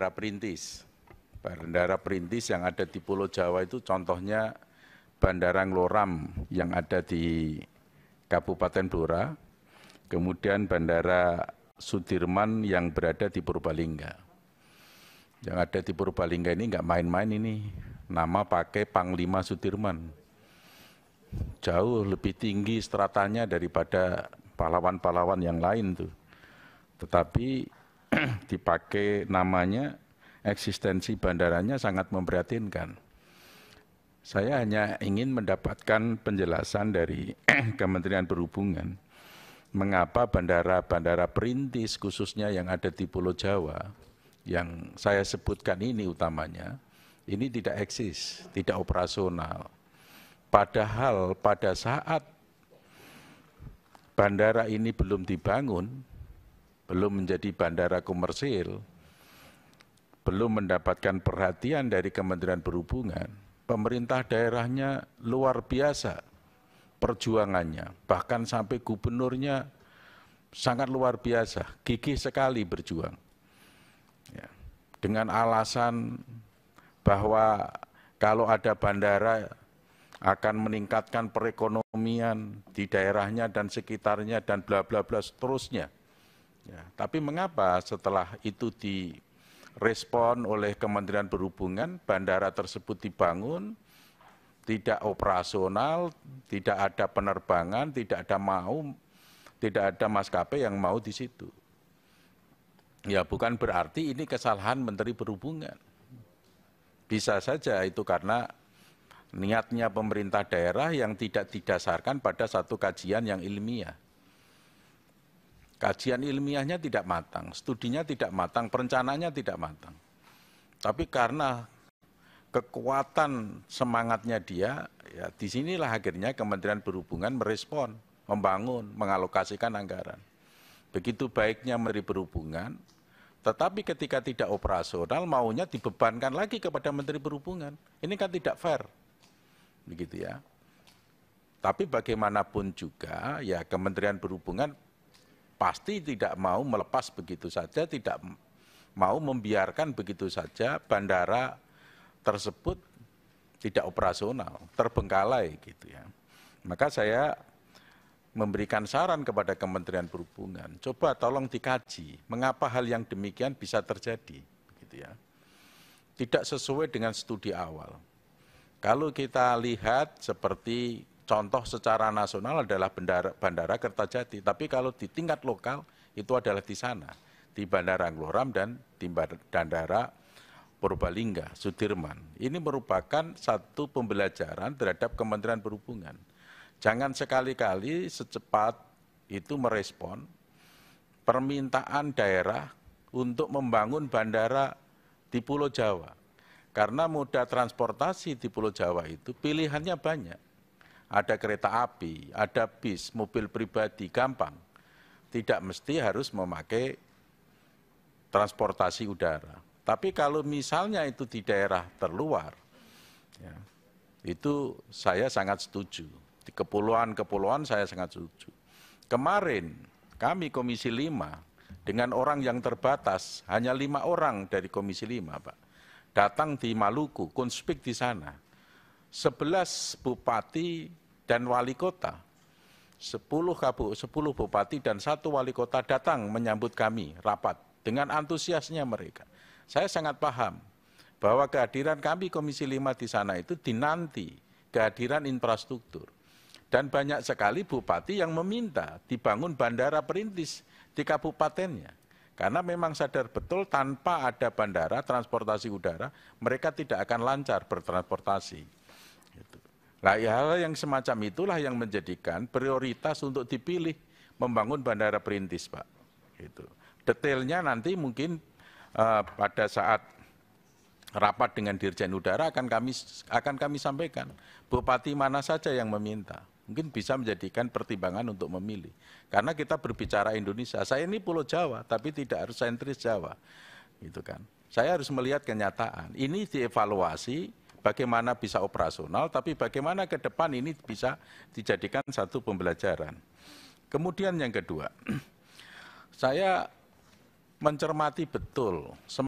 perintis. Bandara perintis yang ada di Pulau Jawa itu contohnya Bandara Ngloram yang ada di Kabupaten Blora, kemudian Bandara Sudirman yang berada di Purbalingga. Yang ada di Purbalingga ini nggak main-main ini, nama pakai Panglima Sudirman. Jauh lebih tinggi stratanya daripada pahlawan-pahlawan yang lain tuh. Tetapi dipakai namanya, eksistensi bandaranya sangat memprihatinkan. Saya hanya ingin mendapatkan penjelasan dari Kementerian Perhubungan, mengapa bandara-bandara perintis khususnya yang ada di Pulau Jawa, yang saya sebutkan ini utamanya, ini tidak eksis, tidak operasional. Padahal pada saat bandara ini belum dibangun, belum menjadi bandara komersil, belum mendapatkan perhatian dari Kementerian Perhubungan, pemerintah daerahnya luar biasa perjuangannya, bahkan sampai gubernurnya sangat luar biasa, gigih sekali berjuang. Ya, dengan alasan bahwa kalau ada bandara akan meningkatkan perekonomian di daerahnya dan sekitarnya dan bla bla bla seterusnya. Ya, tapi mengapa setelah itu direspon oleh Kementerian Perhubungan, bandara tersebut dibangun, tidak operasional, tidak ada penerbangan, tidak ada maskapai yang mau di situ. Ya bukan berarti ini kesalahan Menteri Perhubungan. Bisa saja itu karena niatnya pemerintah daerah yang tidak didasarkan pada satu kajian yang ilmiah. Kajian ilmiahnya tidak matang, studinya tidak matang, perencanaannya tidak matang. Tapi karena kekuatan semangatnya dia, ya disinilah akhirnya Kementerian Perhubungan merespon, membangun, mengalokasikan anggaran. Begitu baiknya Menteri Perhubungan, tetapi ketika tidak operasional maunya dibebankan lagi kepada Menteri Perhubungan. Ini kan tidak fair, begitu ya. Tapi bagaimanapun juga, ya Kementerian Perhubungan pasti tidak mau melepas begitu saja, tidak mau membiarkan begitu saja bandara tersebut tidak operasional, terbengkalai gitu ya. Maka saya memberikan saran kepada Kementerian Perhubungan, coba tolong dikaji mengapa hal yang demikian bisa terjadi, gitu ya. Tidak sesuai dengan studi awal. Kalau kita lihat seperti contoh secara nasional adalah Bandara Kertajati, tapi kalau di tingkat lokal itu adalah di sana, di Bandara Ngloram dan di Bandara Purbalingga, Sudirman. Ini merupakan satu pembelajaran terhadap Kementerian Perhubungan. Jangan sekali-kali secepat itu merespon permintaan daerah untuk membangun bandara di Pulau Jawa. Karena moda transportasi di Pulau Jawa itu pilihannya banyak. Ada kereta api, ada bis, mobil pribadi, gampang. Tidak mesti harus memakai transportasi udara. Tapi kalau misalnya itu di daerah terluar, ya, itu saya sangat setuju. Di kepulauan-kepulauan saya sangat setuju. Kemarin kami Komisi 5 dengan orang yang terbatas, hanya 5 orang dari Komisi 5, Pak, datang di Maluku, konspek di sana. 11 bupati dan wali kota, 10 bupati dan 1 wali kota datang menyambut kami rapat dengan antusiasnya mereka. Saya sangat paham bahwa kehadiran kami Komisi 5 di sana itu dinanti kehadiran infrastruktur. Dan banyak sekali bupati yang meminta dibangun bandara perintis di kabupatennya. Karena memang sadar betul tanpa ada bandara transportasi udara, mereka tidak akan lancar bertransportasi. Nah, hal yang semacam itulah yang menjadikan prioritas untuk dipilih membangun bandara perintis, Pak. Gitu. Detailnya nanti mungkin pada saat rapat dengan Dirjen Udara akan kami sampaikan. Bupati mana saja yang meminta, mungkin bisa menjadikan pertimbangan untuk memilih. Karena kita berbicara Indonesia, saya ini Pulau Jawa, tapi tidak harus sentris Jawa, gitu kan. Saya harus melihat kenyataan. Ini dievaluasi. Bagaimana bisa operasional, tapi bagaimana ke depan ini bisa dijadikan satu pembelajaran. Kemudian yang kedua, saya mencermati betul